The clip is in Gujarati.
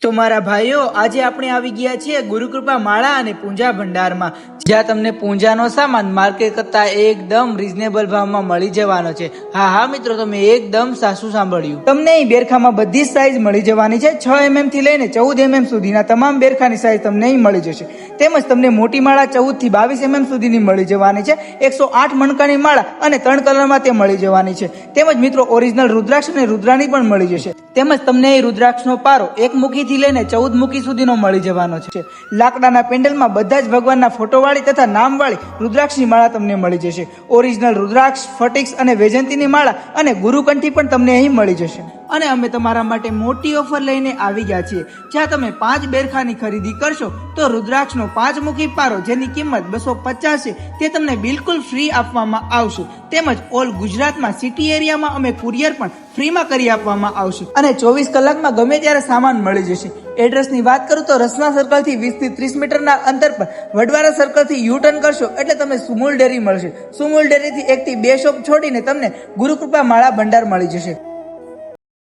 તો મારા ભાઈઓ, આજે આપણે આવી ગયા છીએ ગુરુકૃપા માળા અને પૂંજા ભંડારમાં, જ્યાં તમને પૂંજાનો સામાન માર્કેટ કરતા એકદમ રીઝનેબલ ભાવમાં મળી જવાનો છે. હા મિત્રો, તમે એકદમ સાચું સાંભળ્યું. તમને અહીં બેરખામાં બધી જ સાઈઝ મળી જવાની છે. 6 mm થી લઈને 14 mm સુધીના તમામ બેરખાની સાઈઝ તમને અહીં મળી જશે. તેમજ તમને મોટી માળા 14 થી 22 mm સુધીની મળી જવાની છે. 108 મણકાની માળા અને 3 કલરમાં તે મળી જવાની છે. તેમજ મિત્રો ઓરિજિનલ રુદ્રાક્ષ અને રુદ્રાણી પણ મળી જશે. તેમજ તમને અહીં રુદ્રાક્ષનો પારો 1 મુખી થી લઈને 14 મુખી સુધીનો મળી જવાનો છે. લાકડાના પેન્ડલમાં બધા જ ભગવાનના ફોટોવાળી તથા નામવાળી રુદ્રાક્ષની માળા તમને મળી જશે. ઓરિજિનલ રુદ્રાક્ષ, ફટિક્સ અને વૈજયંતીની માળા અને ગુરુકંઠી પણ તમને અહીં મળી જશે. અને અમે તમારા માટે મોટી ઓફર લઈને આવી ગયા છીએ, જ્યાં તમે 5 બેરખાની ખરીદી કરશો તો રુદ્રાક્ષનો 5 મુખી પારો, જેની કિંમત 250 છે, તે તમને બિલકુલ ફ્રી આપવામાં આવશે. તેમજ ઓલ ગુજરાતમાં સિટી એરિયામાં અમે કુરિયર પણ ફ્રીમાં કરી આપવામાં આવશે અને 24 કલાકમાં ગમે ત્યારે સામાન મળી જશે. એડ્રેસની વાત કરું તો રસના સર્કલ થી 20 થી 30 મીટરના અંતર પર વડવારા સર્કલ થી યુ ટર્ન કરશો એટલે તમને સુમૂલ ડેરી મળશે. સુમૂલ ડેરી થી 1 થી 2 શોપ છોડીને તમને ગુરુકૃપા માળા ભંડાર મળી જશે.